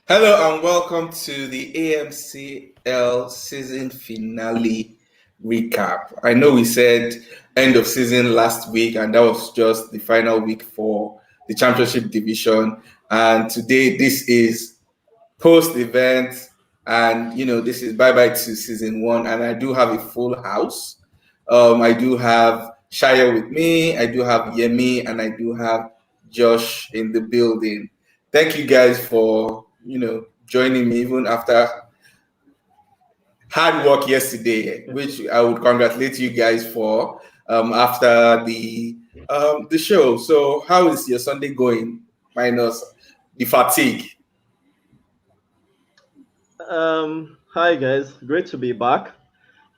Hello and welcome to the AMCL season finale recap. I know we said end of season last week, and that was just the final week for the championship division. And today, this is post event, and this is bye bye to season one. And I do have a full house. I do have Shaya with me, I do have Yemi, and I do have Josh in the building. Thank you guys for joining me even after hard work yesterday, which I would congratulate you guys for after the show. So how is your Sunday going minus the fatigue? Hi guys, great to be back.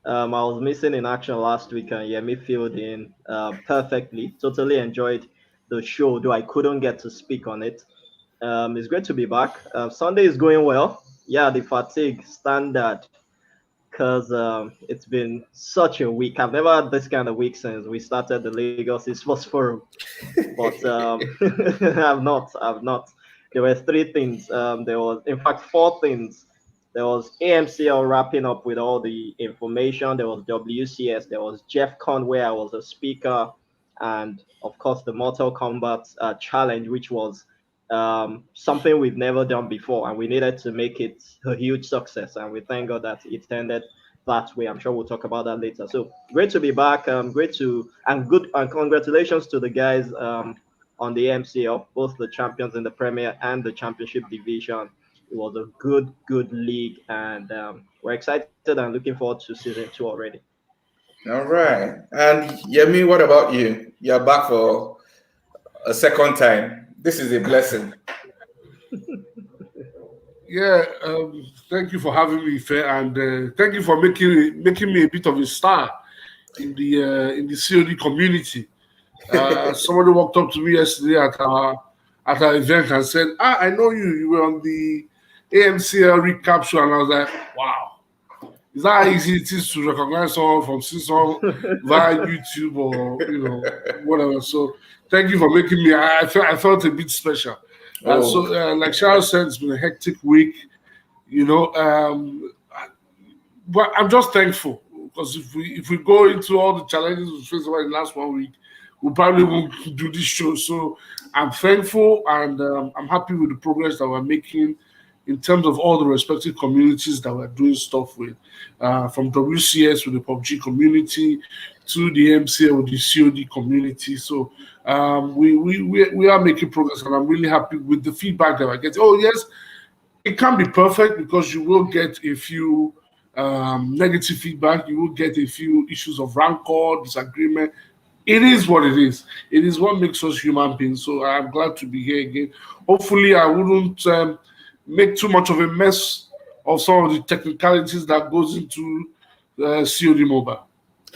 I was missing in action last week, and Yemi filled in perfectly. Totally enjoyed the show, though I couldn't get to speak on it. It's great to be back. Sunday is going well. Yeah, the fatigue standard, because it's been such a week. I've never had this kind of week since we started the Lagos Esports Forum. But I've not. There were three things. There was, in fact, four things. There was AMCL wrapping up with all the information. There was WCS. There was Jeff Con, where I was a speaker, and of course the Mortal Kombat challenge, which was something we've never done before, and we needed to make it a huge success. And we thank God that it ended that way. I'm sure we'll talk about that later. So great to be back. Great to and good and congratulations to the guys on the MCL, both the champions in the Premier and the Championship division. It was a good league, and we're excited and looking forward to season two already. All right. And Yemi, what about you? You're back for a second time. This is a blessing. Yeah, thank you for having me, Fair, and thank you for making me a bit of a star in the COD community. Somebody walked up to me yesterday at our event and said, "Ah, I know you. You were on the AMCL recap show," and I was like, "Wow, is that how easy it is to recognize someone from seeing someone via YouTube or whatever?" So thank you for making me. I felt a bit special. Like Charles said, it's been a hectic week, you know. But I'm just thankful because if we go into all the challenges we faced over the last 1 week, we probably won't do this show. So I'm thankful, and I'm happy with the progress that we're making in terms of all the respective communities that we're doing stuff with, from WCS with the PUBG community to the MCL with the COD community. So we are making progress, and I'm really happy with the feedback that I get. Oh yes, it can't be perfect because you will get a few negative feedback. You will get a few issues of rancor, disagreement. It is what it is. It is what makes us human beings. So I'm glad to be here again. Hopefully, I wouldn't make too much of a mess of some of the technicalities that goes into COD Mobile.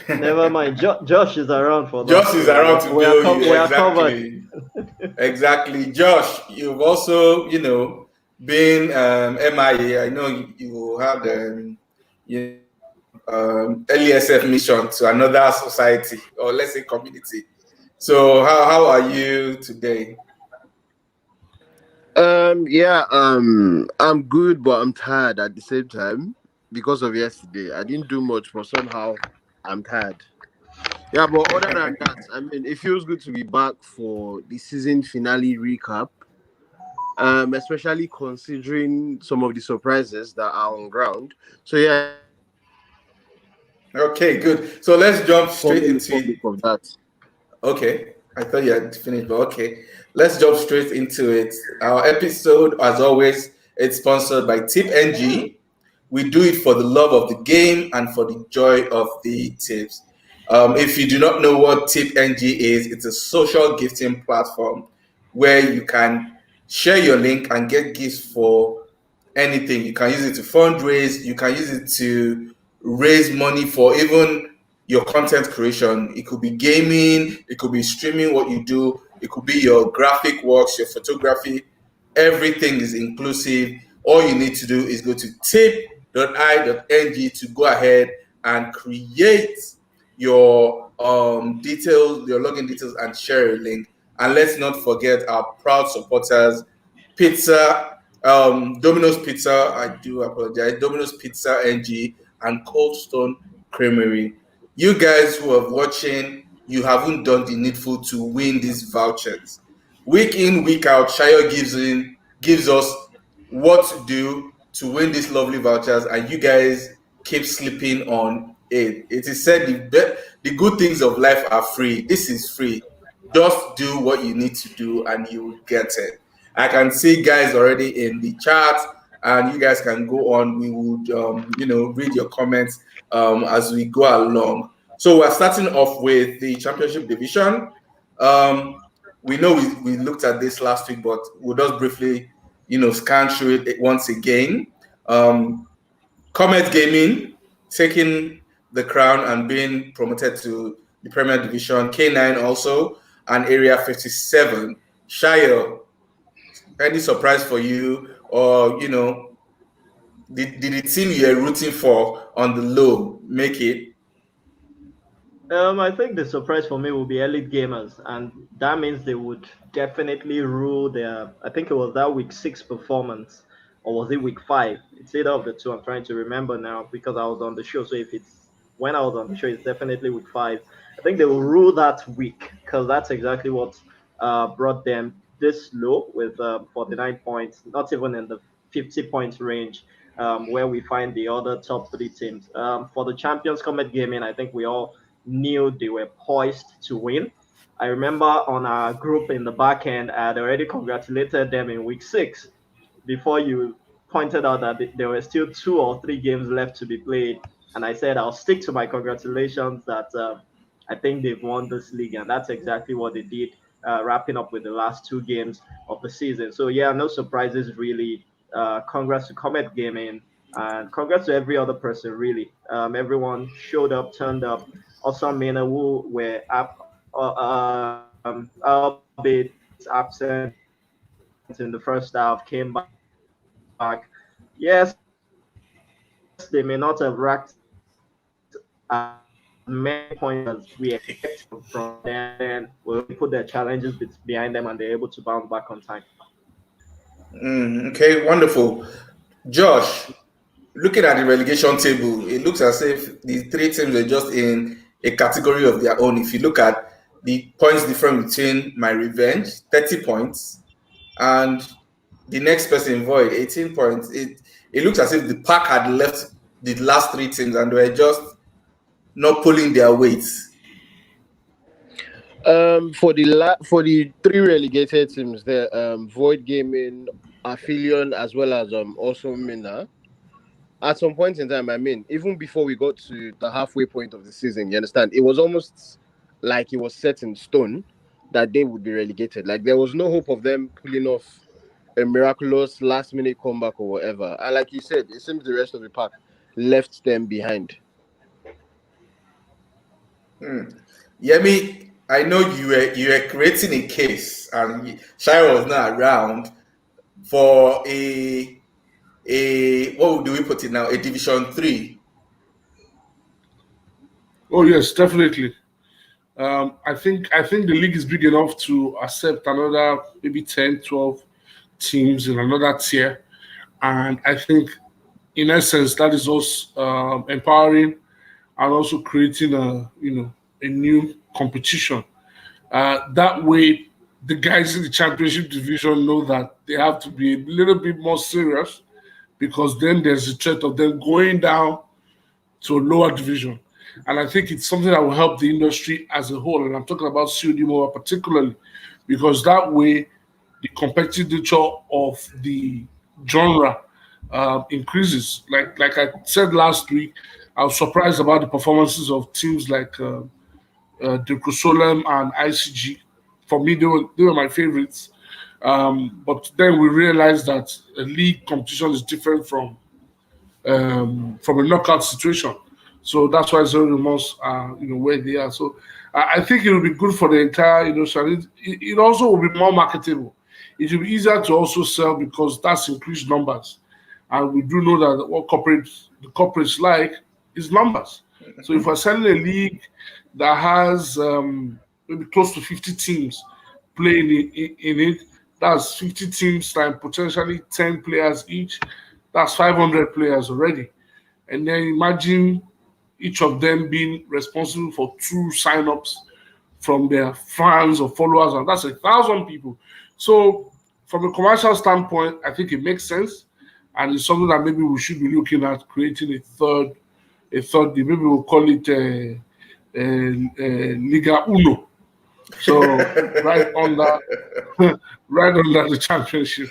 Never mind. Josh is around for that. Josh is around to we build you. we are Exactly. covered. Exactly. Josh, you've also, been MIA. I know you had LESF mission to another society, or let's say community. So how are you today? I'm good, but I'm tired at the same time because of yesterday. I didn't do much, but somehow I'm tired. Yeah, but other than that, I mean, it feels good to be back for the season finale recap. Especially considering some of the surprises that are on ground. So yeah, Okay, good. So let's jump straight forming into it. republic of that. Okay, I thought you had finished, but okay. Let's jump straight into it. Our episode, as always, it's sponsored by Tip NG. We do it for the love of the game and for the joy of the tips. If you do not know what Tip NG is, it's a social gifting platform where you can share your link and get gifts for anything. You can use it to fundraise, you can use it to raise money for even your content creation. It could be gaming, it could be streaming what you do, it could be your graphic works, your photography. Everything is inclusive. All you need to do is go to tip.i.ng to go ahead and create your details, your login details, and share a link. And let's not forget our proud supporters, Pizza Domino's Pizza, I do apologize. Domino's Pizza NG and Cold Stone Creamery. You guys who are watching, you haven't done the needful to win these vouchers. Week in, week out, Shayo gives us what to do to win these lovely vouchers, and you guys keep sleeping on it. It is said the good things of life are free. This is free. Just do what you need to do, and you will get it. I can see guys already in the chat, and you guys can go on. We would, read your comments as we go along. So we're starting off with the championship division. We know we looked at this last week, but we'll just briefly, scan through it once again. Comet Gaming taking the crown and being promoted to the Premier Division. K9 also, and Area 57. Shire, any surprise for you, or did the team you're rooting for on the low make it? I think the surprise for me will be Elite Gamers, and that means they would definitely rule their. I think it was that week 6 performance, or was it week 5? It's either of the two. I'm trying to remember now because I was on the show. So if it's when I was on the show, it's definitely week 5. I think they will rule that week because that's exactly what brought them this low with 49 points, not even in the 50 points range. Where we find the other top 3 teams. For the champions, Comet Gaming, I think we all knew they were poised to win. I remember on our group in the back end, I had already congratulated them in week 6 before you pointed out that there were still 2 or 3 games left to be played. And I said, I'll stick to my congratulations that I think they've won this league. And that's exactly what they did, wrapping up with the last 2 games of the season. So, yeah, no surprises really. Congrats to Comet Gaming and congrats to every other person, really. Everyone showed up, turned up. Awesome men who were albeit absent in the first half came back. Yes, they may not have racked as many points as we expect from them, then will only put their challenges behind them and they're able to bounce back on time. Okay, wonderful. Josh, looking at the relegation table, it looks as if the 3 teams are just in a category of their own. If you look at the points difference between My Revenge, 30 points, and the next person, Void, 18 points, it looks as if the pack had left the last 3 teams and they were just not pulling their weight. For the 3 relegated teams there, Void Gaming, Aphelion, as well as also Mina. At some point in time, I mean, even before we got to the halfway point of the season, you understand, it was almost like it was set in stone that they would be relegated. Like there was no hope of them pulling off a miraculous last minute comeback or whatever. And like you said, it seems the rest of the pack left them behind. Yemi, I know you were creating a case, and Shira was not around for a what do we put it now? A Division 3. Oh yes, definitely. I think the league is big enough to accept another maybe 10, 12 teams in another tier, and I think in essence that is us empowering and also creating a new competition. That way, the guys in the championship division know that they have to be a little bit more serious because then there's a threat of them going down to a lower division. And I think it's something that will help the industry as a whole. And I'm talking about COD more particularly because that way the competitive nature of the genre increases. Like I said last week, I was surprised about the performances of teams like Decosolem and ICG. For me, they were my favorites. But then we realized that a league competition is different from a knockout situation. So that's why Zero Remorse are where they are. So I think it will be good for the entire so it also will be more marketable. It will be easier to also sell because that's increased numbers, and we do know that what the corporates like is numbers. So if we're selling a league that has maybe close to 50 teams playing in it, That's 50 teams times potentially 10 players each. That's 500 players already. And then imagine each of them being responsible for 2 signups from their fans or followers, and that's 1,000 people. So, from a commercial standpoint, I think it makes sense, and it's something that maybe we should be looking at creating a third league. Maybe we'll call it Liga Uno. So right under right under the championship.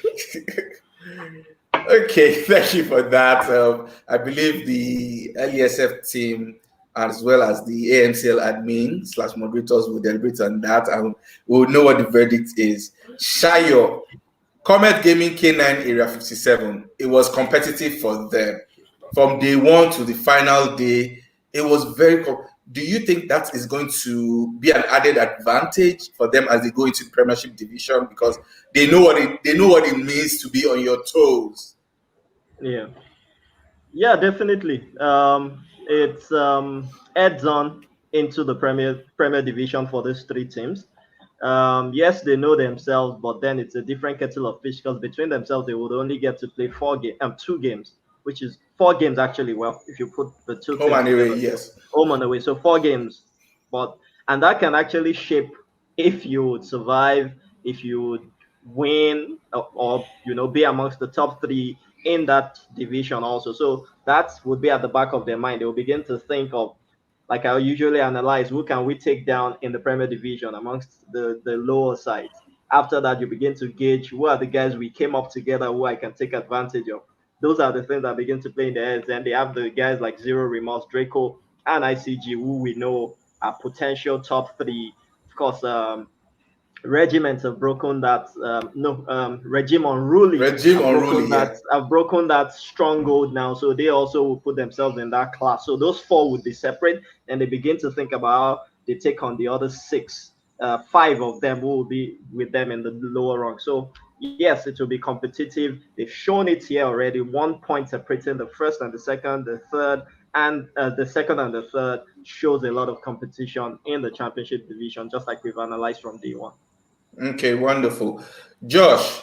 Okay, thank you for that. I believe the LESF team, as well as the AMCL admin slash moderators, will deliberate on that, and we'll know what the verdict is. Shayo, Comet Gaming K9 Area 57, it was competitive for them. From day one to the final day, it was very do you think that is going to be an added advantage for them as they go into the Premiership division, because they know what it means to be on your toes? Yeah, definitely. It's adds on into the Premier Division for these 3 teams. Yes, they know themselves, but then it's a different kettle of fish, because between themselves they would only get to play 2 games, which is 4 games actually. Well, if you put the 2 Home teams and away, together, yes. home and away, so 4 games. But and that can actually shape if you would survive, if you would win, or be amongst the top 3 in that division also. So that would be at the back of their mind. They will begin to think of, like I usually analyze, who can we take down in the Premier Division amongst the lower sides. After that, you begin to gauge who are the guys we came up together who I can take advantage of. Those are the things that begin to play in their heads. And they have the guys like Zero Remorse, Draco, and ICG, who we know are potential top 3. Of course, regiments have broken that. Regime Unruly have broken that stronghold now, so they also will put themselves in that class. So those 4 would be separate, and they begin to think about how they take on the other 6. 5 of them who will be with them in the lower rung. So yes, it will be competitive. They've shown it here already. 1 point separating the first and the second, the third, and the second and the third shows a lot of competition in the championship division, just like we've analyzed from day one. Okay, wonderful. Josh,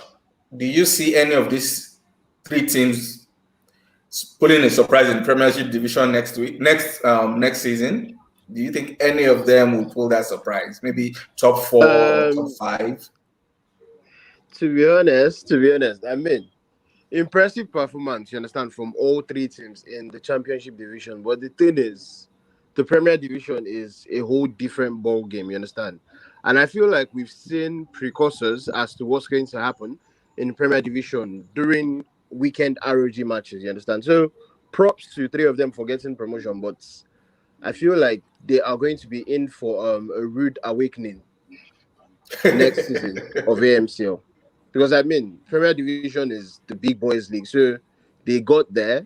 do you see any of these 3 teams pulling a surprise in Premiership division next season? Do you think any of them will pull that surprise? Maybe top 4 or top 5? To be honest, I mean, impressive performance, you understand, from all 3 teams in the championship division. But the thing is, the Premier Division is a whole different ball game, you understand? And I feel like we've seen precursors as to what's going to happen in the Premier Division during weekend ROG matches, you understand? So props to 3 of them for getting promotion, but I feel like they are going to be in for a rude awakening next season of AMCL. Because I mean, Premier Division is the big boys league, so they got there,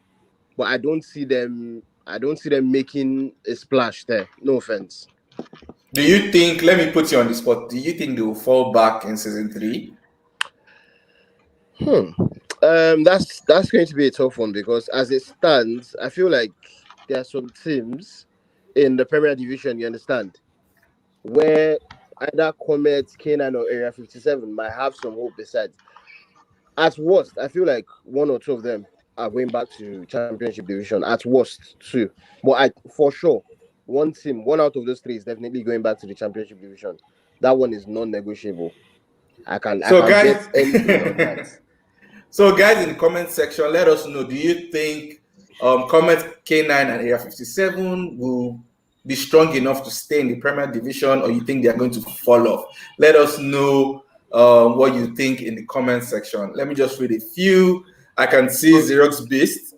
but I don't see them making a splash there. No offense. Do you think, let me put you on the spot, do you think they will fall back in season 3? That's going to be a tough one, because as it stands, I feel like there are some teams in the Premier Division, you understand, where either Comet, K9, or Area 57 might have some hope besides. At worst, I feel like 1 or 2 of them are going back to Championship Division. At worst, 2. But for sure, 1 team, 1 out of those 3 is definitely going back to the Championship Division. That one is non-negotiable. I can bet anything on that. So guys, in the comment section, let us know, do you think Comet, K9 and Area 57 will be strong enough to stay in the Premier Division, or you think they are going to fall off? Let us know what you think in the comment section. Let me just read a few. I can see Xerox Beast,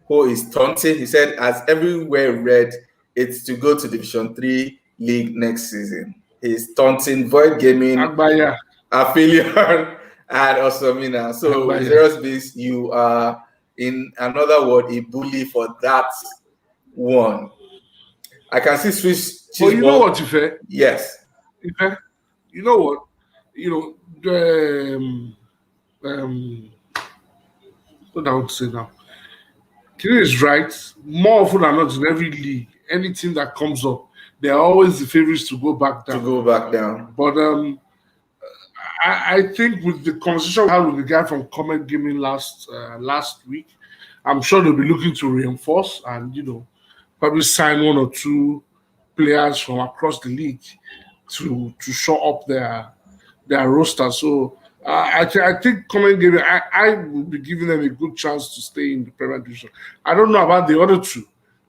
who is taunting. He said, as everywhere read, it's to go to Division 3 League next season. He's taunting Void Gaming, Affiliate, and Osomina. So, Xerox Beast, you are, in another word, a bully for that one. I can see Swiss. But you know what, Ife? Yes. Ife, you know what? What I want to say now. Kiri is right. More often than not, in every league, any team that comes up, they are always the favorites to go back down. But I think with the conversation we had with the guy from Comment Gaming last week, I'm sure they'll be looking to reinforce and probably sign one or two players from across the league to show up their roster. So I think Comment Gaming, I will be giving them a good chance to stay in the Premier Division. I don't know about the other two,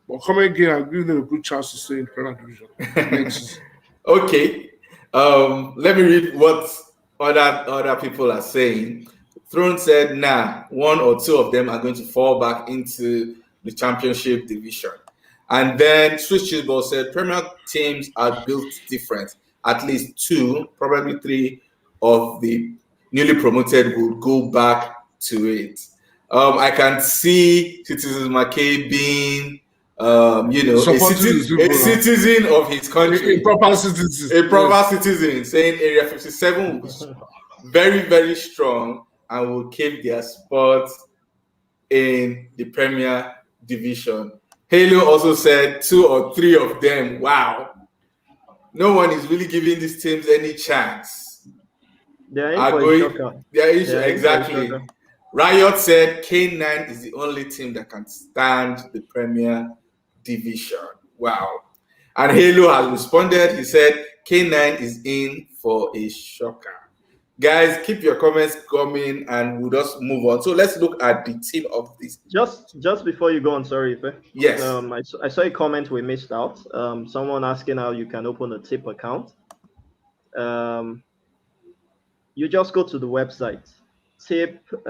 but Comment Gaming, I'm giving them a good chance to stay in the Premier Division next season. Okay. Let me read what other people are saying. Throne said, nah, one or two of them are going to fall back into the championship division. And then Swiss Cheeseball said, Premier teams are built different. At least two, probably three of the newly promoted will go back to it. I can see Citizens McKay being a citizen of his country, a proper citizen, saying Area 57 will be very, very strong and will keep their spot in the Premier Division. Halo also said two or three of them. Wow, no one is really giving these teams any chance. They're in for a shocker. Exactly. Riot said K9 is the only team that can stand the Premier Division. Wow. And Halo has responded. He said K9 is in for a shocker. Guys, keep your comments coming and we'll just move on. So let's look at the team of this. Just before you go on, sorry, Ife. Yes. I saw a comment we missed out. Someone asking how you can open a tip account. You just go to the website tip.i.ng.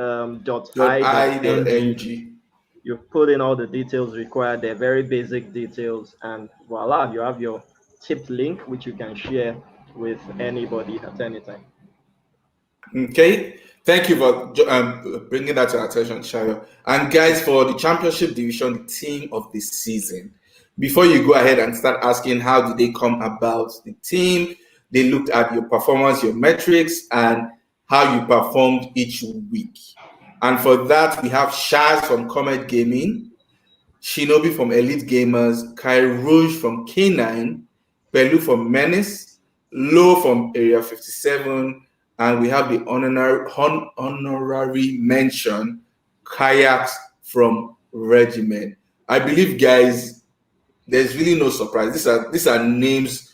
You put in all the details required. They're very basic details, and voila, you have your tip link, which you can share with anybody at any time. Okay, thank you for bringing that to our attention, Shayo. And guys, for the championship division, the team of the season. Before you go ahead and start asking how did they come about the team, they looked at your performance, your metrics, and how you performed each week. And for that, we have Shaz from Comet Gaming, Shinobi from Elite Gamers, Kai Rouge from K9, Pelu from Menace, Lo from Area 57, and we have the honorary mention, Kayaks from Regiment. I believe, guys, there's really no surprise. These are names,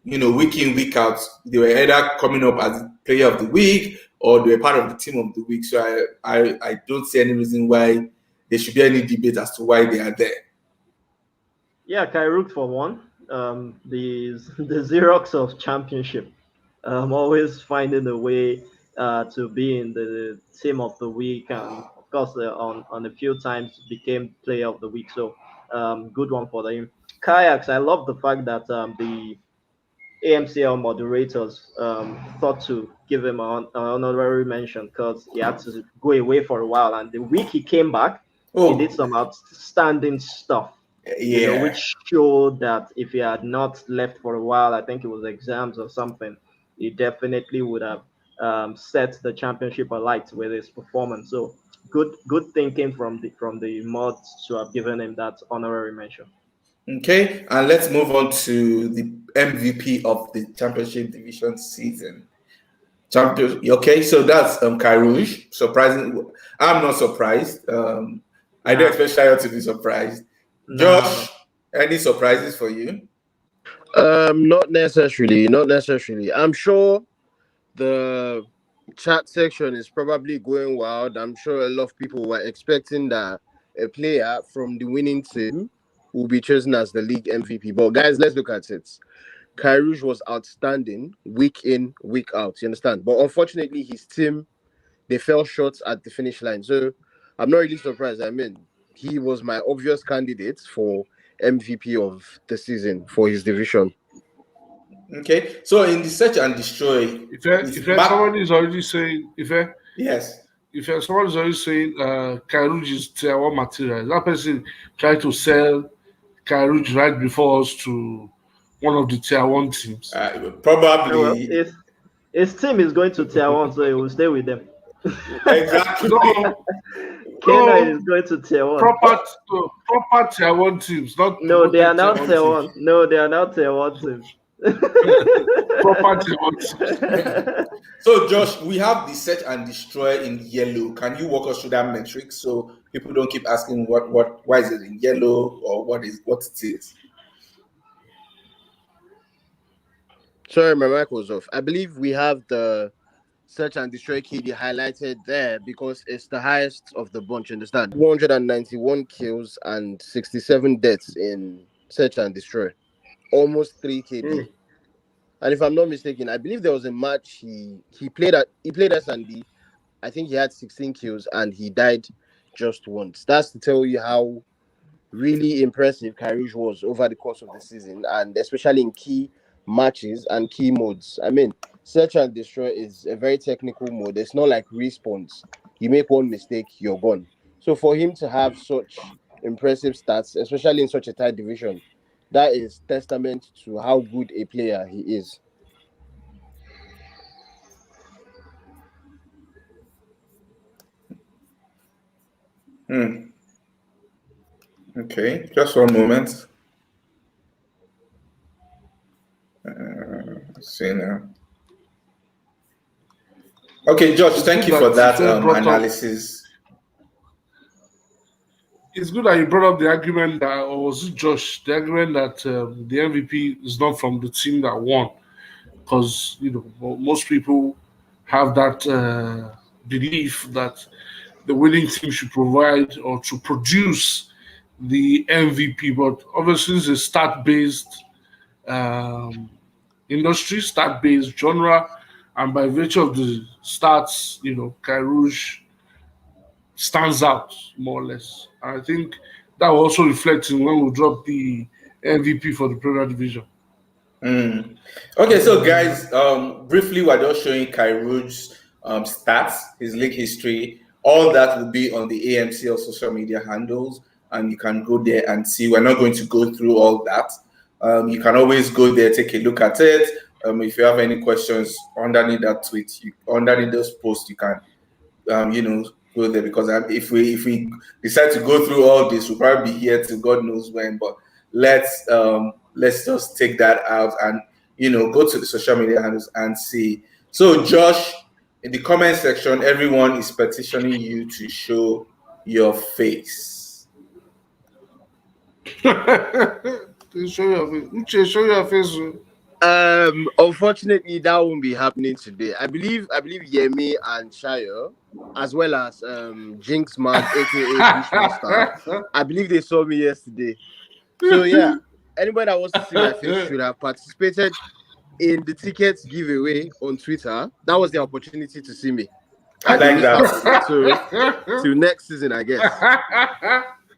week in, week out. They were either coming up as player of the week or they were part of the team of the week. So I don't see any reason why there should be any debate as to why they are there. Yeah, Kairook for one. The Xerox of championship. Always finding a way to be in the team of the week, and of course on a few times became player of the week. So good one for them. Kayaks, I love the fact that the AMCL moderators thought to give him an honorary mention because he had to go away for a while, and the week he came back, he did some outstanding stuff. Yeah, Which showed that if he had not left for a while, I think it was exams or something, he definitely would have set the championship alight with his performance. So good thinking from the mods to have given him that honorary mention. Okay, and let's move on to the MVP of the championship division season. Okay, so that's Kai Rouge. Surprising. I'm not surprised. I don't expect Shayo to be surprised. Josh, any surprises for you? Not necessarily. I'm sure the chat section is probably going wild. I'm sure a lot of people were expecting that a player from the winning team will be chosen as the league MVP. But guys, let's look at it. Kai Rouge was outstanding week in, week out. You understand? But unfortunately, his team, they fell short at the finish line. So I'm not really surprised. I mean, he was my obvious candidate for MVP of the season for his division. Okay, so in the search and destroy, if somebody is already saying, yes, if someone is already saying Kai Rouge is tier 1 material, that person tried to sell Kai Rouge right before us to one of the tier 1 teams. Probably. Well, if his team is going to tier 1, so he will stay with them. Exactly. K9 is going to tier 1. Proper tier 1 teams, not no, they are now tier 1. No, they are now tier 1 teams. Property hunt. So, Josh, we have the search and destroy in yellow. Can you walk us through that metric so people don't keep asking why is it in yellow or what it is? Sorry, my mic was off. I believe we have the search and destroy KD highlighted there because it's the highest of the bunch. Understand? 191 kills and 67 deaths in search and destroy, almost 3 KD. And if I'm not mistaken, I believe there was a match he played S&D. I think he had 16 kills and he died just once. That's to tell you how really impressive Karius was over the course of the season, and especially in key matches and key modes. I mean, search and destroy is a very technical mode. It's not like respawns. You make one mistake, you're gone. So for him to have such impressive stats, especially in such a tight division, that is testament to how good a player he is. Okay, just one moment. Let's see now. Okay, Josh, thank you for that analysis. It's good that you brought up the argument that, or was it Josh, the argument that the MVP is not from the team that won, because most people have that belief that the winning team should provide or to produce the MVP, but obviously it's a stat-based um, industry, stat-based genre, and by virtue of the stats, Kai Rouge stands out more or less. And I think that will also reflect in when we drop the MVP for the Premier Division. Okay, so guys, briefly, we're just showing Kairou's stats, his league history. All that will be on the AMCL social media handles, and you can go there and see. We're not going to go through all that. You can always go there, take a look at it. If you have any questions underneath that tweet, underneath those posts, you can, go there, because if we decide to go through all this, we'll probably be here till God knows when. But let's just take that out and go to the social media handles and see. So, Josh, in the comment section, everyone is petitioning you to show your face. Show your face. Uche, show your face. Unfortunately, that won't be happening today. I believe Yemi and Shayo, as well as Jinx Mag, aka Bushmaster. I believe they saw me yesterday. So yeah, anybody that wants to see my face should have participated in the tickets giveaway on Twitter. That was the opportunity to see me. I like that. So till next season, I guess.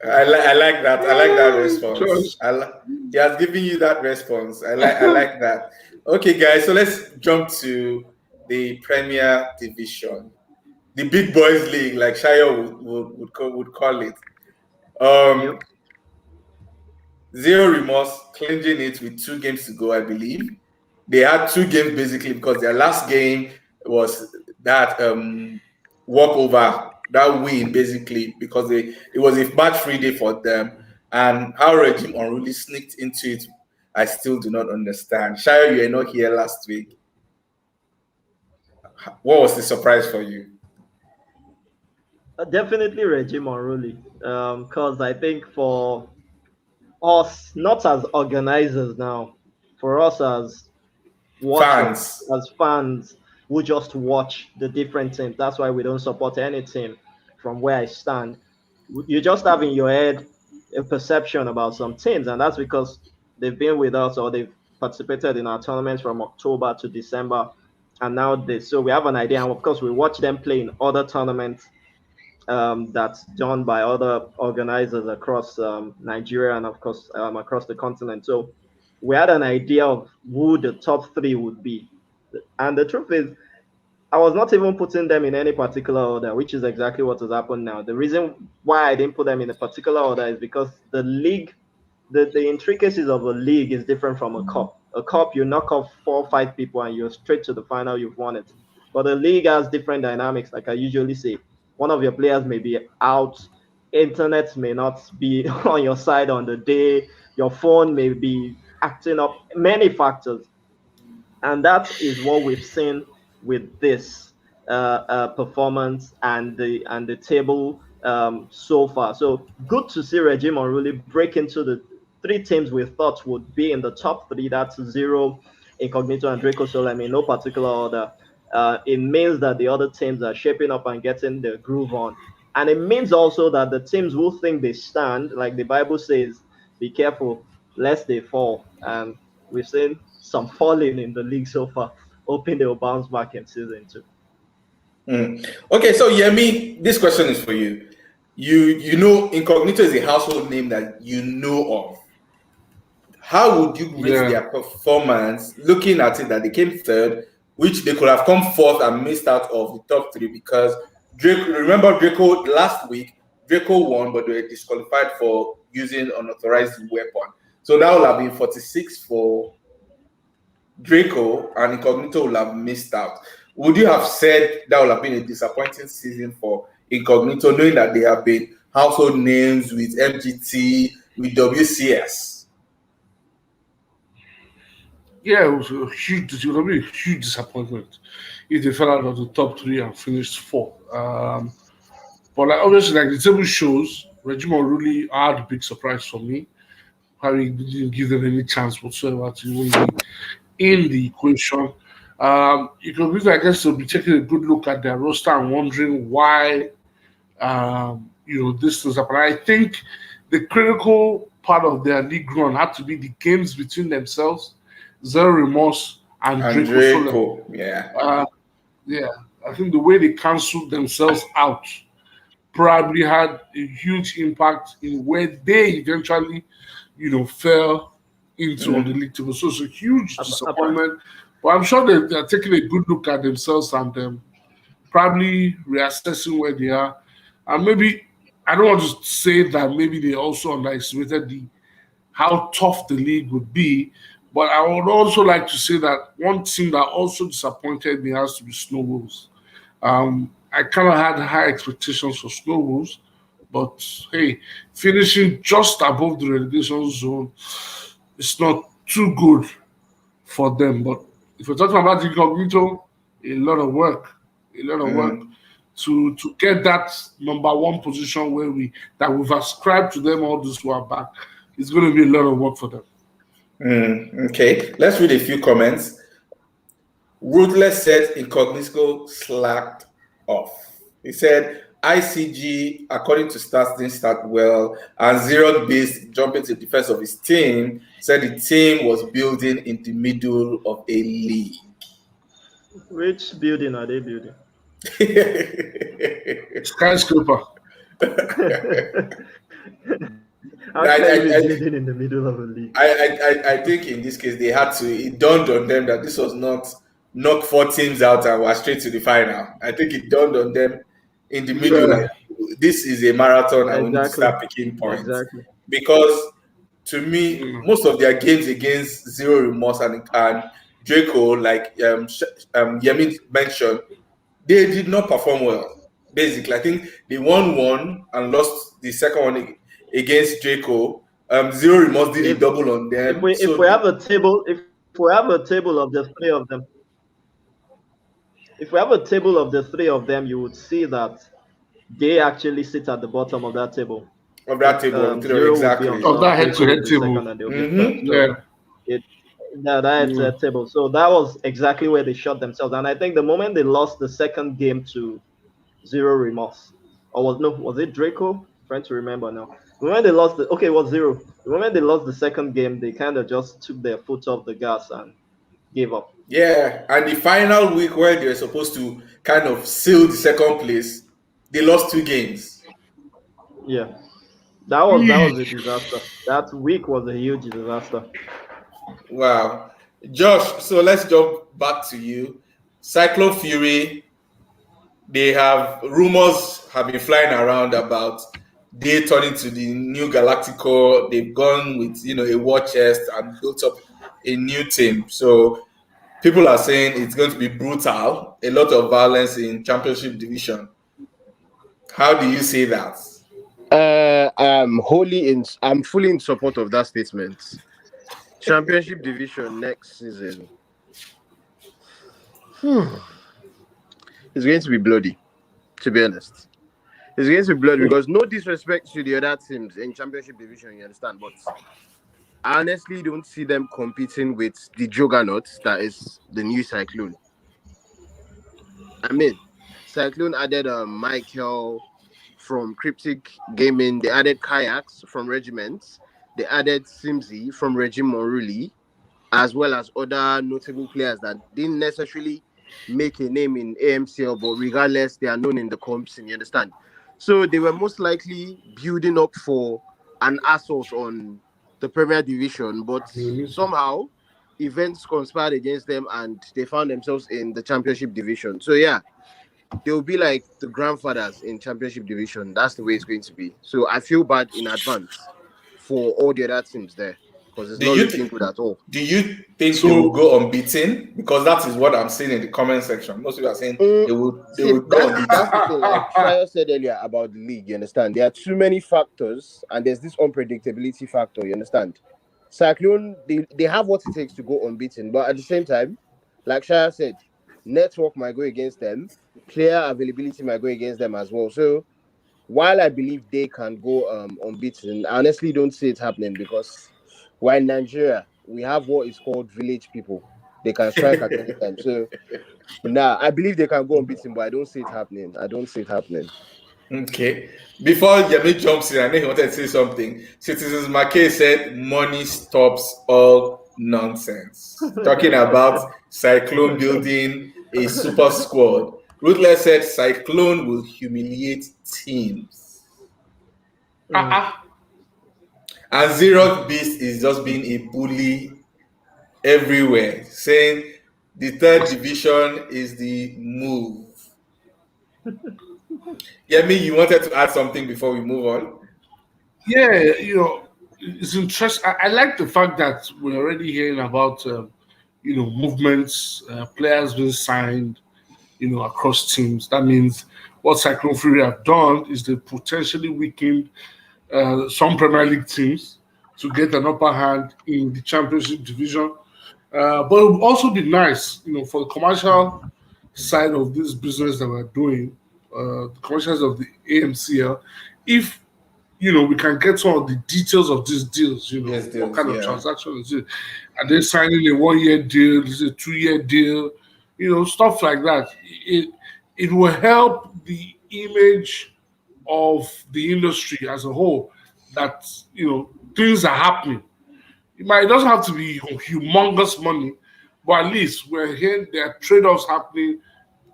I like that. I like that response. He has given you that response. I like that. Okay, guys. So let's jump to the Premier Division, the Big Boys League, like Shayo would call it. Zero Remorse clinging it with 2 games to go, I believe. They had 2 games basically because their last game was that walkover, that win basically, because it was a match-free day for them. And how Regime Unruly sneaked into it, I still do not understand. Shayo, you were not here last week. What was the surprise for you? Definitely Regime Unruly, because I think for us, not as organizers now, for us as watchers, as fans who just watch the different teams. That's why we don't support any team from where I stand. You just have in your head a perception about some teams, and that's because they've been with us or they've participated in our tournaments from October to December, and now this. So we have an idea, and of course, we watch them play in other tournaments that's done by other organizers across Nigeria and, of course, across the continent. So we had an idea of who the top 3 would be. And the truth is, I was not even putting them in any particular order, which is exactly what has happened now. The reason why I didn't put them in a particular order is because the league, the intricacies of a league is different from a cup. A cup, you knock off 4 or 5 people and you're straight to the final, you've won it. But the league has different dynamics, like I usually say. One of your players may be out, internet may not be on your side on the day, your phone may be acting up, many factors. And that is what we've seen with this performance and the table so far. So good to see Regime really break into the three teams we thought would be in the top three. That's Zero, Incognito, and Draco Solem in no particular order. It means that the other teams are shaping up and getting the groove on. And it means also that the teams who think they stand, like the Bible says, be careful lest they fall. And we've seen some falling in the league so far. Hoping they'll bounce back in season two. Okay, so Yemi, this question is for you. You know, Incognito is a household name that you know of. How would you rate Yeah. their performance, looking at it that they came third, which they could have come fourth and missed out of the top three because remember Draco last week, Draco won, but they were disqualified for using unauthorized weapon. So that would have been 46 for Draco, and Incognito would have missed out. Would you have said that would have been a disappointing season for Incognito, knowing that they have been household names with MGT, with WCS? Yeah, it was a huge. It would have been a huge disappointment if they fell out of the top three and finished fourth. But like obviously, like the table shows, Regiment really are the big surprise for me. Having didn't give them any chance whatsoever to even be in the equation. You can really, I guess, they'll be taking a good look at their roster and wondering why, this was happening. I think the critical part of their league run had to be the games between themselves, Zero Remorse and And Draco Soler. Draco, yeah. Yeah, I think the way they cancelled themselves out probably had a huge impact in where they eventually, fell into on the league table. So it's a huge disappointment. But I'm sure they're taking a good look at themselves and probably reassessing where they are. And maybe I don't want to say that maybe they also underestimated how tough the league would be. But I would also like to say that one team that also disappointed me has to be Snow Wolves. I kind of had high expectations for Snow Wolves, but hey, finishing just above the relegation zone, it's not too good for them. But if we're talking about Incognito, a lot of work, to get that number one position that we've ascribed to them all this while back. It's going to be a lot of work for them. Okay, let's read a few comments. Ruthless said Incognito slacked off. He said ICG, according to stats, didn't start well, and Zero Beast, jumping to the defense of his team, said the team was building in the middle of a league. Which building are they building? Skyscraper. How can you be building in the middle of a league? I think in this case they had to. It dawned on them that this was not knock four teams out and we're straight to the final. I think it dawned on them in the middle like this is a marathon and we need to start picking points. Exactly. Because to me, most of their games against Zero Remorse and Draco, like Yemi mentioned, they did not perform well. Basically, I think they won one and lost the second one against Draco. Zero Remorse did a double on them. If we have a table of the three of them, if we have a table of the three of them, you would see that they actually sit at the bottom of that table. Of that table, exactly. Of that head-to-head table. That head-to-head table. So that was exactly where they shot themselves. And I think the moment they lost the second game to Zero Remorse, or was it Draco? I'm trying to remember now. The moment they lost it was Zero. The moment they lost the second game, they kind of just took their foot off the gas and gave up. Yeah, and the final week where they were supposed to kind of seal the second place, they lost 2 games. Yeah, that was a disaster. That week was a huge disaster. Wow. Josh, so let's jump back to you. Cyclone Fury, rumors have been flying around about they turning to the new Galactico. They've gone with a war chest and built up a new team. So people are saying it's going to be brutal, a lot of violence in championship division. How do you say that? I'm fully in support of that statement. Championship division next season. It's going to be bloody, to be honest. It's going to be bloody because no disrespect to the other teams in championship division, you understand, but I honestly don't see them competing with the juggernaut that is the new Cyclone. I mean, Cyclone added Michael from Cryptic Gaming. They added Kayaks from Regiments. They added Simsy from Regime Monruli, as well as other notable players that didn't necessarily make a name in AMCL, but regardless, they are known in the comps, and you understand. So they were most likely building up for an assault on the Premier Division, but somehow events conspired against them and they found themselves in the Championship Division. So yeah, they'll be like the grandfathers in Championship Division. That's the way it's going to be. So I feel bad in advance for all the other teams there because it's Do not you looking good at all. do you think they will So go unbeaten? Because that is what I'm seeing in the comment section. Most people are saying they See, will go unbeaten. that's the thing. Like Shire said earlier about the league, you understand? There are too many factors, and there's this unpredictability factor. You understand? Cyclone, they have what it takes to go unbeaten, but at the same time, like Shire said, network might go against them, player availability might go against them as well. So while I believe they can go unbeaten, I honestly don't see it happening because while in Nigeria we have what is called village people. They can strike at any time. So nah, I believe they can go unbeaten, but I don't see it happening. I don't see it happening. Okay. Before Yemi jumps in, I know he wanted to say something. Citizens Mackay said money stops all nonsense. Talking about Cyclone building a super squad. Ruthless said Cyclone will humiliate teams. And Xerox Beast is just being a bully everywhere, saying the third division is the move. Yemi, you wanted to add something before we move on? yeah, it's interesting. I like the fact that we're already hearing about movements, players being signed, across teams. That means what Cyclone Fury have done is they potentially weakened some Premier League teams to get an upper hand in the Championship division. But it would also be nice, for the commercial side of this business that we're doing, the commercials of the AMCL, if we can get some of the details of these deals, Yes, what deals, kind of yeah. transaction is it? Are they signing a 1 year deal? Is it a 2 year deal? Stuff like that. It will help the image of the industry as a whole that things are happening. It doesn't have to be humongous money, but at least we're hearing there are trade-offs happening.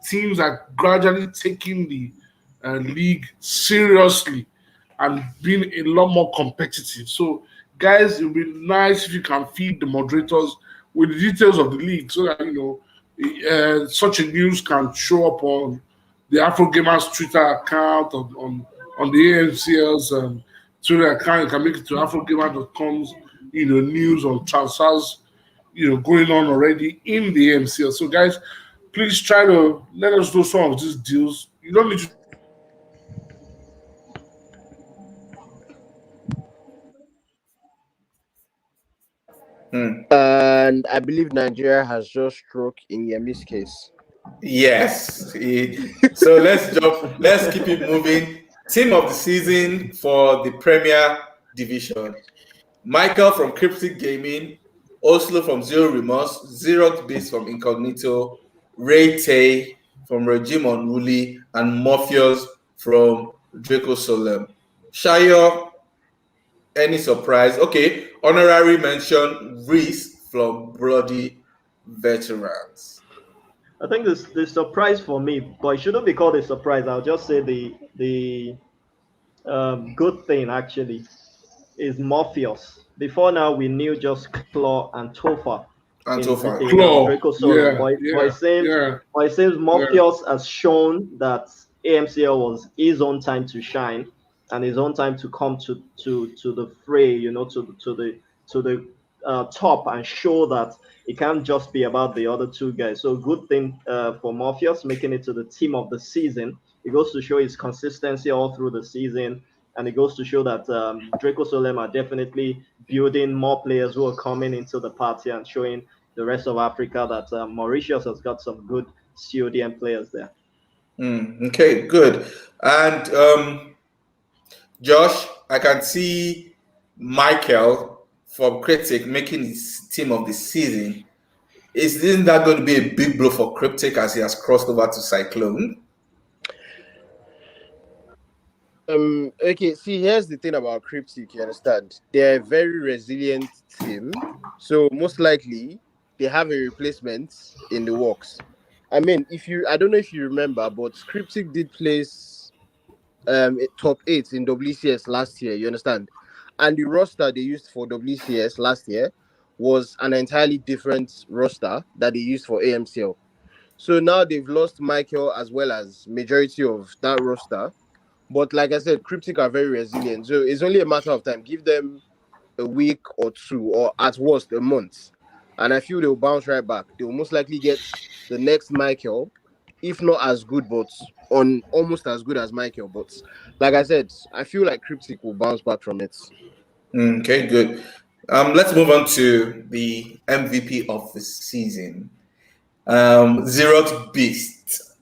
Teams are gradually taking the league seriously and being a lot more competitive. So, guys, it would be nice if you can feed the moderators with the details of the league so that such a news can show up on the Afro Gamers Twitter account on the AMCL's Twitter account. You can make it to AfroGamer.com's news on transfers going on already in the AMCL. So, guys, please try to let us know some of these deals. You don't need to do much. All you need to do is Hmm. And I believe Nigeria has just struck in Yemi's case. Yes. So let's keep it moving. Team of the season for the Premier Division. Michael from Cryptic Gaming, Oslo from Zero Remorse, Xerox Beast from Incognito, Ray Tay from Regime Unruly, and Morpheus from Draco Solem. Shayo, any surprise? Okay, honorary mention Reese from Bloody Veterans. I think this the surprise for me, but it shouldn't be called a surprise. I'll just say the good thing actually is Morpheus. Before now, we knew just Claw and Topher And so in far. Claw. Draco Solon, Yeah, yeah, yeah, but it seems yeah. Morpheus has shown that AMCL was his own time to shine and his own time to come to the fray, to the top and show that it can't just be about the other two guys. So good thing for Morpheus making it to the team of the season. It goes to show his consistency all through the season, and it goes to show that Draco Solem are definitely building more players who are coming into the party and showing the rest of Africa that Mauritius has got some good CODM players there. Okay, good. And Josh, I can see Michael from Critic making his team of the season. Isn't that going to be a big blow for Cryptic as he has crossed over to Cyclone? Okay, see, here's the thing about Cryptic, you understand? They're a very resilient team. So most likely they have a replacement in the works. I mean, I don't know if you remember, but Cryptic did place top 8 in WCS last year, you understand? And the roster they used for WCS last year was an entirely different roster that they used for AMCL. So now they've lost Michael as well as majority of that roster. But like I said, Cryptic are very resilient. So it's only a matter of time. Give them a week or two, or at worst, a month. And I feel they'll bounce right back. They'll most likely get the next Michael, if not as good, but on almost as good as Michael. But like I said, I feel like Cryptic will bounce back from it. Okay, good. Let's move on to the MVP of the season. Xerox Beast.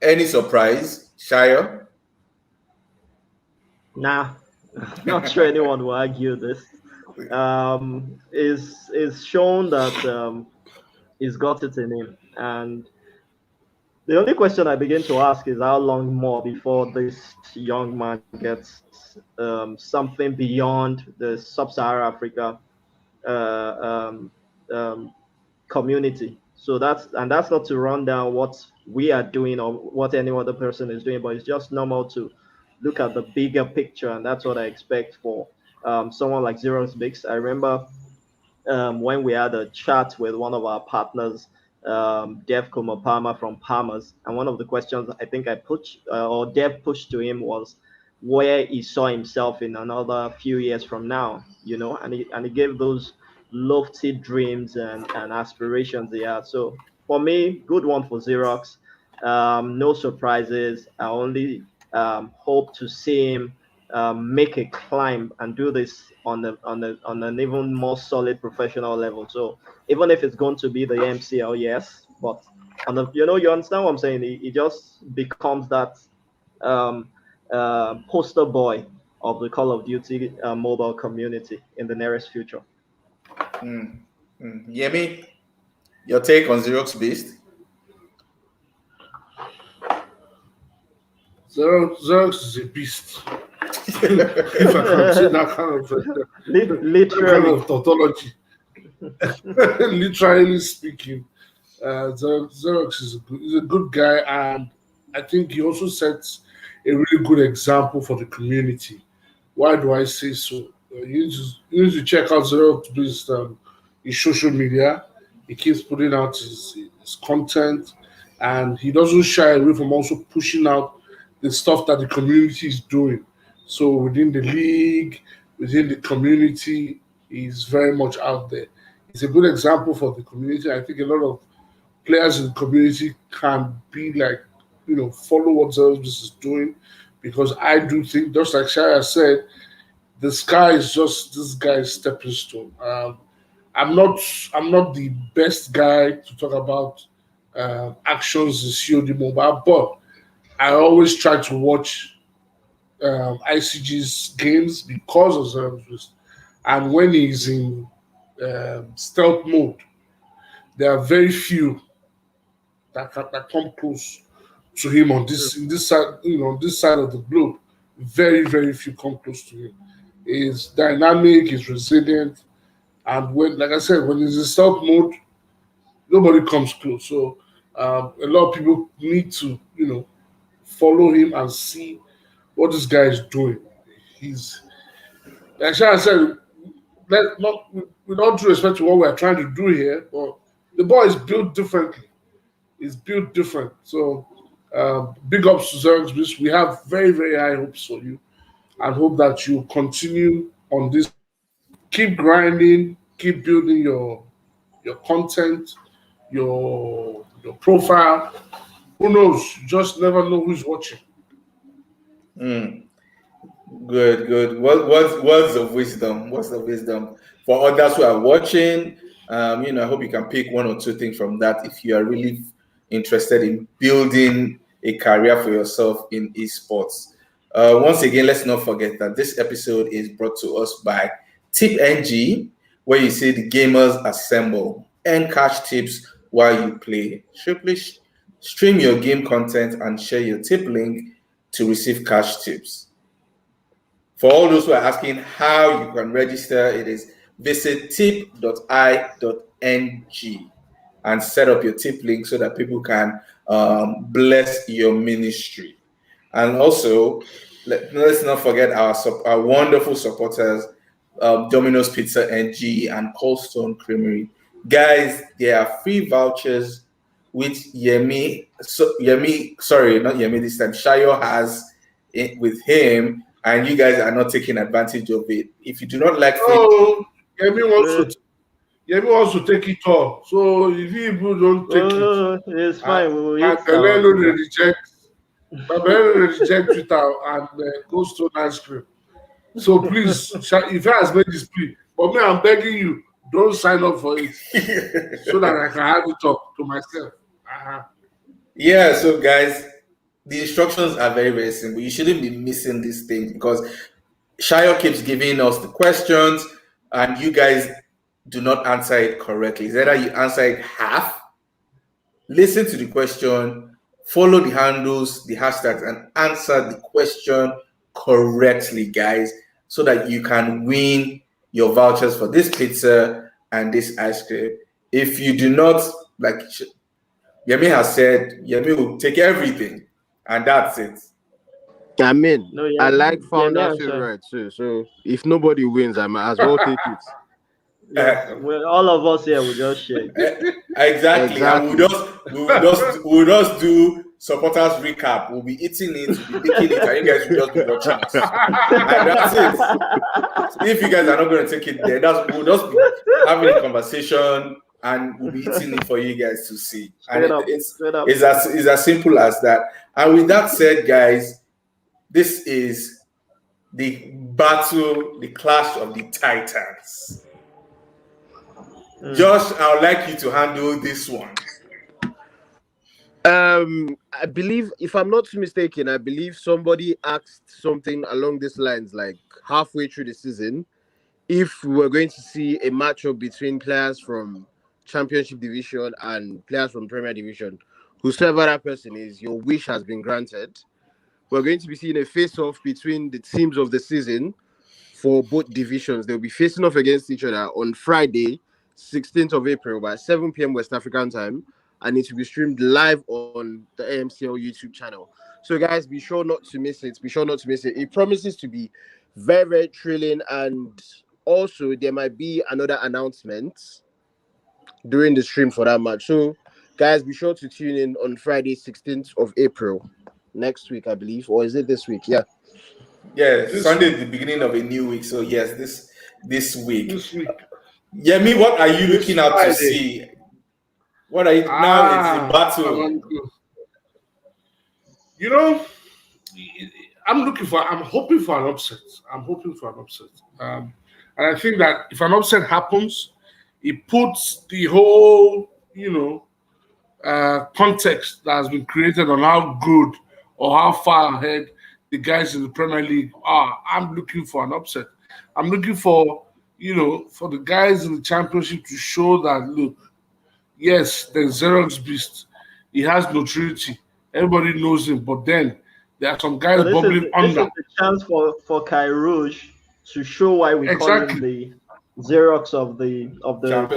Any surprise, Shire? Nah, not sure anyone will argue this. Is shown that he's got it in him, and the only question I begin to ask is how long more before this young man gets something beyond the sub-Saharan Africa uh, um, um, community. So that's not to run down what we are doing or what any other person is doing, but it's just normal to look at the bigger picture, and that's what I expect for someone like Zeros Bix. I remember when we had a chat with one of our partners, Dev Kumapama from Palmers, and one of the questions I think I pushed or Dev pushed to him was where he saw himself in another few years from now, and he gave those lofty dreams and aspirations he had. So for me, good one for Xerox. No surprises. I only hope to see him make a climb and do this on an even more solid professional level. So even if it's going to be the MCL, yes, but you understand what I'm saying. He just becomes that um, poster boy of the Call of Duty mobile community in the nearest future. Yemi, your take on Xerox Beast? Xerox is a beast. If I can say that kind Literally. of tautology. Literally speaking, Xerox is a good guy, and I think he also sets a really good example for the community. Why do I say so? You need to check out Xerox based his social media. He keeps putting out his content, and he doesn't shy away from also pushing out the stuff that the community is doing. So within the league, within the community, he's very much out there. It's a good example for the community. I think a lot of players in the community can be like, follow what Zelvis is doing, because I do think, just like Shaya said, the sky is just this guy's stepping stone. I'm not I'm not the best guy to talk about actions in COD mobile, but I always try to watch ICG's games because of Zelvis. And when he's in stealth mode, there are very few that come close to him on this in this side, on this side of the globe. Very, very few come close to him. He's dynamic, he's resilient, and when, like I said, when he's in stealth mode, nobody comes close. So a lot of people need to, follow him and see what this guy is doing. He's, like I said, let not with all due respect to what we're trying to do here, but the boy is built differently. He's built different. So big ups to Xerox. We have very, very high hopes for you, and hope that you continue on this. Keep grinding, keep building your content, your profile. Who knows? You just never know who's watching. Good, good. What's the wisdom? What's the wisdom for others who are watching? I hope you can pick one or two things from that if you are really interested in building a career for yourself in esports. Once again, let's not forget that this episode is brought to us by Tip NG, where you see the gamers assemble and cash tips while you play. Simply stream your game content and share your tip link to receive cash tips. For all those who are asking how you can register, it is visit tip.i.ng and set up your tip link so that people can bless your ministry. And also, let's not forget our wonderful supporters, Domino's Pizza NG and Coldstone Creamery. Guys, there are free vouchers which sorry, not Yemi this time, Shayo has with him, and you guys are not taking advantage of it. If you do not like free, Oh, Yemi wants to take it all. So if people don't take it, it's fine. We will my eat Belelo our they reject. My Belelo they reject Twitter and Cold Stone ice cream. So please, if I has made this plea, but me, I'm begging you, don't sign up for it so that I can have it up to myself. yeah. So guys, the instructions are very, very simple. You shouldn't be missing these things because Shayo keeps giving us the questions and you guys do not answer it correctly. It's either you answer it half, listen to the question, follow the handles, the hashtags, and answer the question correctly, guys, so that you can win your vouchers for this pizza and this ice cream. If you do not, like Yemi has said, Yemi will take everything, and that's it. I mean, No, yeah, I like yeah, me Founder's and Shay. favorite too. So if nobody wins, I might as well take it. Yes, Uh, all of us here will just share. exactly, and Exactly. we'll just do supporters recap. We'll be eating it, we'll be licking it, and you guys will just be watching us, and that's it. So if you guys are not going to take it there, we'll just be having a conversation, and we'll be eating it for you guys to see. And Straight up, straight up. it's as simple as that. And with that said, guys, this is the clash of the titans. Josh, I would like you to handle this one. I believe, if I'm not mistaken, I believe somebody asked something along these lines, like halfway through the season, if we were going to see a matchup between players from Championship Division and players from Premier Division. Whosoever that person is, your wish has been granted. We're going to be seeing a face-off between the teams of the season for both divisions. They'll be facing off against each other on Friday, 16th of April by 7 p.m. West African time, and it will be streamed live on the AMCL YouTube channel. So, guys, be sure not to miss it. Be sure not to miss it. It promises to be very, very thrilling, and also there might be another announcement during the stream for that match. So, guys, be sure to tune in on Friday, 16th of April next week, I believe, or is it this week? Yeah. Yeah, Sunday is the beginning of a new week. So yes, this week. This week. Yemi, what are you This looking out to Friday. see? What are you now? It's a battle. You know, I'm hoping for an upset. And I think that if an upset happens, it puts the whole, context that has been created on how good or how far ahead the guys in the Premier League are. I'm looking for an upset. I'm looking for, for the guys in the Championship to show that, look, yes, there's Xerox Beast. He has notoriety. Everybody knows him. But then there are some guys So this bubbling is under. the chance for Kai Rouge to show why we call him Exactly. the Xerox of the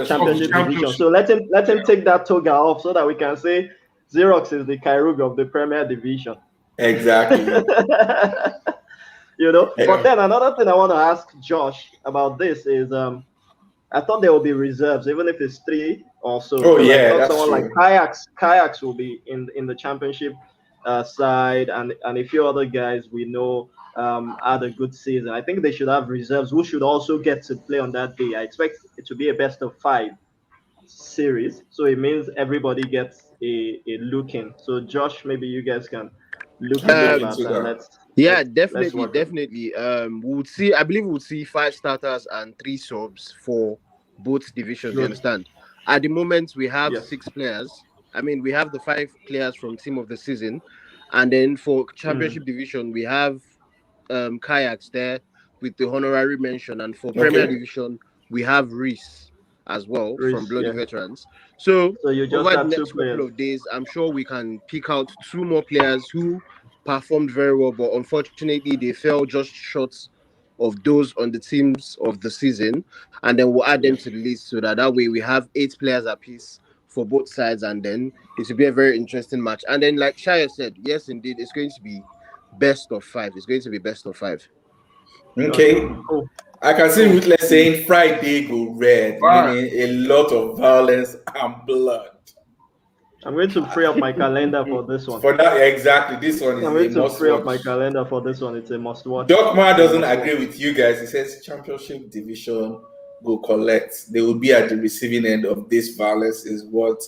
championship division. Championship. So let him take that toga off so that we can say Xerox is the Kai Rouge of the Premier Division. Exactly. But then another thing I want to ask Josh about this is I thought there will be reserves, even if it's 3 or so. Oh, yeah, I thought that's someone true. like Kayaks will be in the championship side, and a few other guys we know had a good season. I think they should have reserves who should also get to play on that day. I expect it to be a best of 5 series, so it means everybody gets a look in. So Josh, maybe you guys can look into Look that into and that. Yeah, let's work. definitely. We would see. I believe we would see 5 starters and 3 subs for both divisions. You Good. understand? At the moment, we have Yes. 6 players. I mean, we have the 5 players from Team of the Season, and then for Mm. Championship Division, we have Kayaks there with the honorary mention, and for Premier Okay. Division, we have Reese as well from Reese, Bloody yeah. Veterans. So So you just over the had two next couple players. of days, I'm sure we can pick out 2 more players who performed very well, but unfortunately they fell just short of those on the teams of the season, and then we'll add them Yes. to the list so that way we have 8 players apiece for both sides, and then it will be a very interesting match. And then, like Shaya said, yes, indeed, it's going to be best of 5. It's going to be best of 5. Okay. Okay. Cool. I can see Cool. Ruthless saying Friday go red, Right. meaning a lot of violence and blood. I'm going to free up my calendar for this one. For that, exactly. This one is I'm a going to must free up my watch. calendar for this one. It's a must watch. Dokma It's a doesn't must watch. agree with you guys. He says championship division will collect. They will be at the receiving end of this violence, is what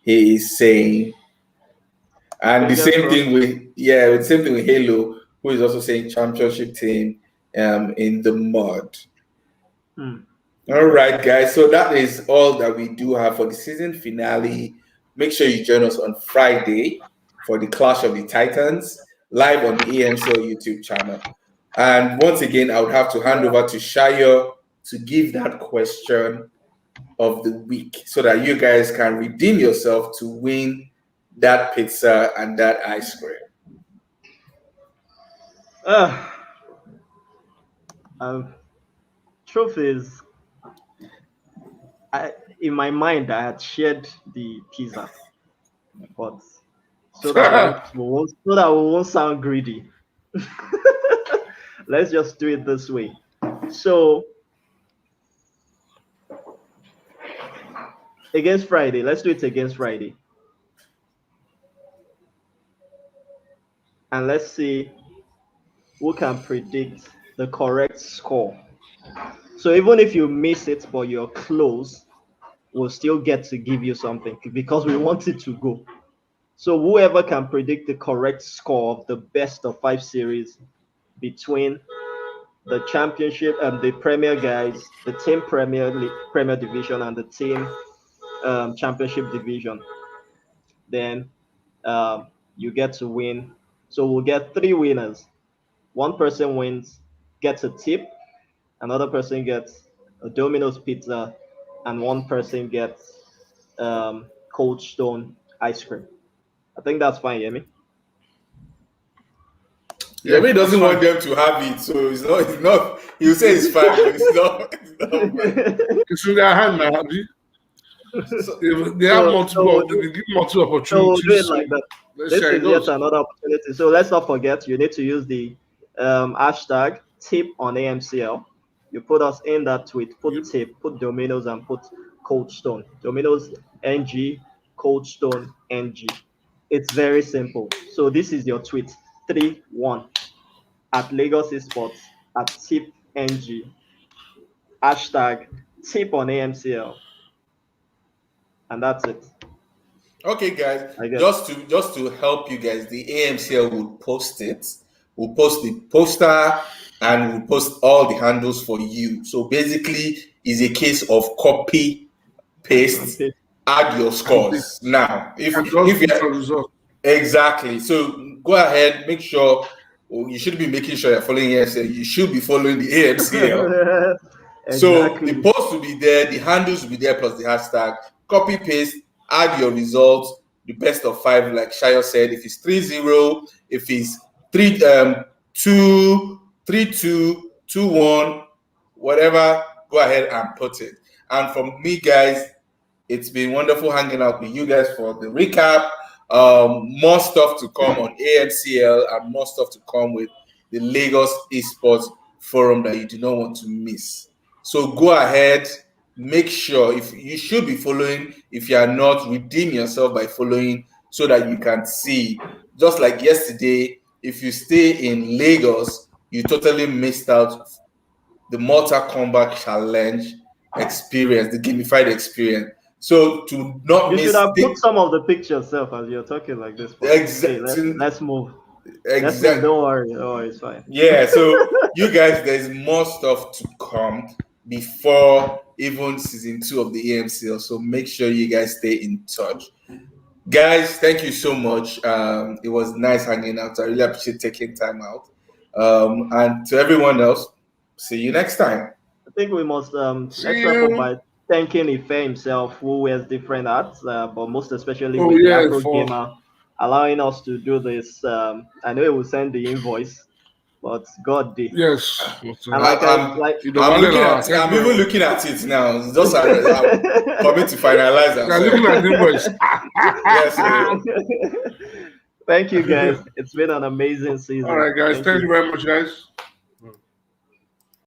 he is saying. And the Fingers same crossed. thing with the same thing with Halo, who is also saying championship team in the mud. Hmm. All right, guys. So that is all that we do have for the season finale. Make sure you join us on Friday for the Clash of the Titans live on the AMCL YouTube channel. And once again, I would have to hand over to Shayo to give that question of the week so that you guys can redeem yourself to win that pizza and that ice cream. Uh, um, truth is, in my mind, I had shared the pizza, but so that we won't sound greedy, let's just do it this way. So against Friday, let's do it against Friday, and let's see who can predict the correct score. So even if you miss it, but you're close, we'll still get to give you something because we want it to go. So whoever can predict the correct score of the best of 5 series between the championship and the Premier guys, the team Premier League, Premier Division, and the team Championship Division, then you get to win. So we'll get 3 winners. One person wins, gets a tip. Another person gets a Domino's pizza, and one person gets Cold Stone ice cream. I think that's fine, Yemi. Yeah, Yemi that's doesn't want fine. them to have it, so it's not. It's not. He'll say it's fine, but it's not. It's not fine. It's in their hand now, Abi. So, They have multiple. They give multiple So we'll do opportunities. it So like that. let's This see how it is yet goes. another opportunity. So let's not forget, you need to use the hashtag tip on AMCL. You put us in that tweet, put Yep. tip, put Domino's, and put Cold Stone. Domino's NG, Cold Stone NG. It's very simple. So this is your tweet 3-1 at Lagos Esports at tip NG. Hashtag tip on AMCL. And that's it, okay, guys, I guess. just to help you guys, the AMCL will post it. We'll post the poster and we'll post all the handles for you. So basically, it's a case of copy, paste, Okay. add your And scores. Now, and if just you different results. exactly, so go ahead, make sure you should be making sure you're following AMCL. You should be following the AMCL. So the Exactly. post will be there, the handles will be there, plus the hashtag. Copy paste, add your results, the best of 5, like Shayo said. If it's 3-0, if it's 2, 3-2, 2-1, whatever, go ahead and put it. And from me, guys, it's been wonderful hanging out with you guys for the recap. More stuff to come on AMCL and more stuff to come with the Lagos Esports Forum that you do not want to miss. So go ahead, make sure if you should be following. If you are not, redeem yourself by following so that you can see. Just like yesterday, if you stay in Lagos, you totally missed out the Mortal Kombat Challenge experience, the gamified experience. So to not You should miss have put the some of the pictures yourself as you're talking like this, but hey, exact, let's move. Let's move. exact, Don't worry. Don't worry, it's fine. yeah. So you guys, there's more stuff to come before even season 2 of the AMCL. So make sure you guys stay in touch. Guys, thank you so much. It was nice hanging out. I really appreciate taking time out. And to everyone else, see you next time. I think we must See let's wrap up you. by thanking Ife himself, who wears different hats, but most especially Oh with the yeah, Afro for Gamer, allowing us to do this. I know he will send the invoice, but God did. yes. But, And I, like I I'm like. I'm looking Thank at. you I'm very even much. looking at it now. It's just for me to finalize Yeah, looking at ourselves. the invoice. Yes. So, Thank you guys. It's been an amazing All season. right, guys. Thank Thank you you. very much, guys.